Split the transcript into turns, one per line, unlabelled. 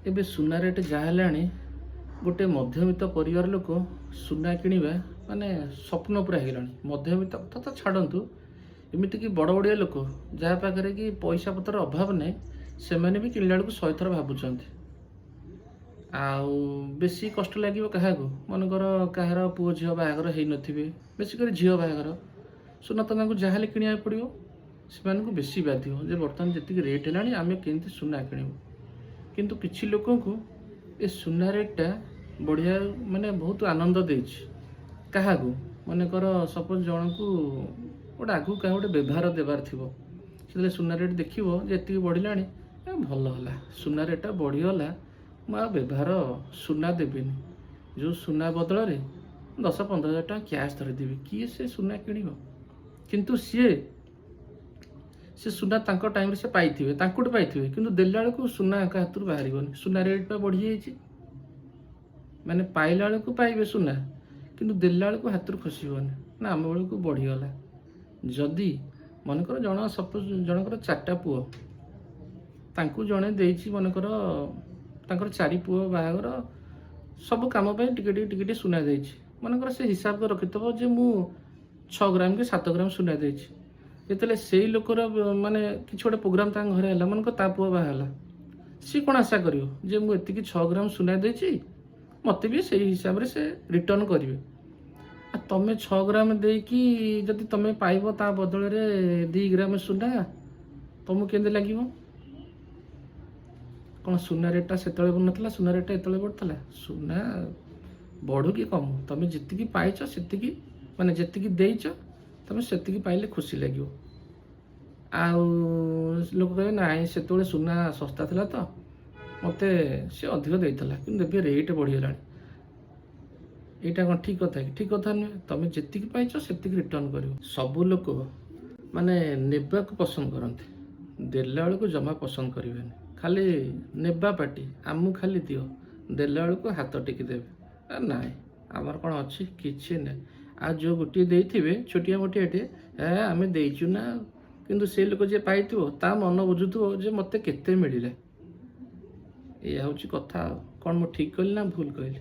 ଏବେ ସୁନା ରେଟ୍ ଯାହା ହେଲାଣି ଗୋଟେ ମଧ୍ୟବିତ୍ତ ପରିବାର ଲୋକ ସୁନା କିଣିବା ମାନେ ସ୍ୱପ୍ନ ପୁରା ହେଇଗଲାଣି। ମଧ୍ୟବିତ୍ତ କଥା ତ ଛାଡ଼ନ୍ତୁ, ଏମିତିକି ବଡ଼ ବଡ଼ିଆ ଲୋକ ଯାହା ପାଖରେ କି ପଇସା ପତ୍ର ଅଭାବ ନାହିଁ ସେମାନେ ବି କିଣିଲା ବେଳକୁ 100 ଥର ଭାବୁଛନ୍ତି। ଆଉ ବେଶୀ କଷ୍ଟ ଲାଗିବ କାହାକୁ, ମନେକର କାହାର ପୁଅ ଝିଅ ବାହାଘର ହେଇନଥିବେ, ବେଶୀ କରି ଝିଅ ବାହାଘର ସୁନା ତ ତାଙ୍କୁ ଯାହାହେଲେ କିଣିବାକୁ ପଡ଼ିବ। ସେମାନଙ୍କୁ ବେଶୀ ବାଧିବ ଯେ ବର୍ତ୍ତମାନ ଯେତିକି ରେଟ୍ ହେଲାଣି ଆମେ କେମିତି ସୁନା କିଣିବୁ। କିନ୍ତୁ କିଛି ଲୋକଙ୍କୁ ଏ ସୁନା ରେଟ୍ଟା ବଢ଼ିଆ ମାନେ ବହୁତ ଆନନ୍ଦ ଦେଇଛି। କାହାକୁ ମନେକର ସପୋଜ ଜଣଙ୍କୁ ଗୋଟେ ଆଗକୁ କାହା ଗୋଟେ ବ୍ୟବହାର ଦେବାର ଥିବ, ସେତେବେଳେ ସୁନା ରେଟ୍ ଦେଖିବ ଯେ ଏତିକି ବଢ଼ିଲାଣି, ଭଲ ହେଲା ସୁନା ରେଟ୍ଟା ବଢ଼ିଗଲା, ମୁଁ ଆଉ ବ୍ୟବହାର ସୁନା ଦେବିନି, ଯେଉଁ ସୁନା ବଦଳରେ 10-15 ହଜାର ଟଙ୍କା କ୍ୟାସ୍ ଧରିଦେବି। କିଏ ସେ ସୁନା କିଣିବ? କିନ୍ତୁ ସେ ସୁନା ତାଙ୍କ ଟାଇମରେ ସେ ପାଇଥିବେ, ତାଙ୍କଠୁ ପାଇଥିବେ, କିନ୍ତୁ ଦେଲା ବେଳକୁ ସୁନା କାହା ହାତରୁ ବାହାରିବନି। ସୁନା ରେଟ୍ ବା ବଢ଼ିଯାଇଛି, ମାନେ ପାଇଲା ବେଳକୁ ପାଇବେ ସୁନା, କିନ୍ତୁ ଦେଲା ବେଳକୁ ହାତରୁ ଖସିବନି। ନା ଆମ ବେଳକୁ ବଢ଼ିଗଲା। ଯଦି ମନେକର ସପୋଜ ଜଣଙ୍କର 4ଟା ପୁଅ, ତାଙ୍କୁ ଜଣେ ଦେଇଛି ମନେକର ତାଙ୍କର 4 ପୁଅ ବାହାଘର ସବୁ କାମ ପାଇଁ ଟିକେ ଟିକେ ସୁନା ଦେଇଛି। ମନେକର ସେ ହିସାବ କରି ରଖିଥିବ ଯେ ମୁଁ 6 ଗ୍ରାମ କି 7 ଗ୍ରାମ ସୁନା ଦେଇଛି। ଯେତେବେଳେ ସେଇ ଲୋକର ମାନେ କିଛି ଗୋଟେ ପ୍ରୋଗ୍ରାମ ତାଙ୍କ ଘରେ ହେଲା, ମନେକର ତା ପୁଅ ବାହା ହେଲା, ସିଏ କ'ଣ ଆଶା କରିବ ଯେ ମୁଁ ଏତିକି 6 ଗ୍ରାମ ସୁନା ଦେଇଛି, ମୋତେ ବି ସେଇ ହିସାବରେ ସେ ରିଟର୍ଣ୍ଣ କରିବେ। ଆଉ ତମେ 6 ଗ୍ରାମ ଦେଇକି ଯଦି ତମେ ପାଇବ ତା ବଦଳରେ 2 ଗ୍ରାମ ସୁନା, ତମକୁ କେମିତି ଲାଗିବ? କ'ଣ ସୁନା ରେଟ୍ଟା ସେତେବେଳେ ବଢ଼ୁନଥିଲା, ସୁନା ରେଟ୍ଟା ଏତେବେଳେ ବଢ଼ୁଥିଲା? ସୁନା ବଢ଼ୁ କି କମୁ, ତମେ ଯେତିକି ପାଇଛ ସେତିକି, ମାନେ ଯେତିକି ଦେଇଛ ତମେ ସେତିକି ପାଇଲେ ଖୁସି ଲାଗିବ। ଆଉ ଲୋକ କହିବେ ନାଇଁ ସେତେବେଳେ ସୁନା ଶସ୍ତା ଥିଲା ତ ମୋତେ ସେ ଅଧିକ ଦେଇଥିଲା, କିନ୍ତୁ ଏବେ ରେଟ୍ ବଢ଼ିଗଲାଣି। ଏଇଟା କ'ଣ ଠିକ୍ କଥା କି? ଠିକ୍ କଥା ନୁହେଁ। ତମେ ଯେତିକି ପାଇଛ ସେତିକି ରିଟର୍ଣ୍ଣ କରିବ। ସବୁ ଲୋକ ମାନେ ନେବାକୁ ପସନ୍ଦ କରନ୍ତି, ଦେଲା ବେଳକୁ ଜମା ପସନ୍ଦ କରିବେନି। ଖାଲି ନେବା ପାଟି, ଆମକୁ ଖାଲି ଦିଅ, ଦେଲା ବେଳକୁ ହାତ ଟେକି ଦେବେ। ନାଇଁ ଆମର କ'ଣ ଅଛି, କିଛି ନାହିଁ। ଆଉ ଯେଉଁ ଗୋଟିଏ ଦେଇଥିବେ ଛୋଟିଆ ମୋଟିଆଟେ, ଆମେ ଦେଇଛୁ ନା, କିନ୍ତୁ ସେ ଲୋକ ଯିଏ ପାଇଥିବ ତା ମନ ବୁଝୁଥିବ ଯେ ମୋତେ କେତେ ମିଳିଲା। ଏଇଆ ହେଉଛି କଥା। ଆଉ କ'ଣ ମୁଁ ଠିକ୍ କହିଲି ନା ଭୁଲ କହିଲି?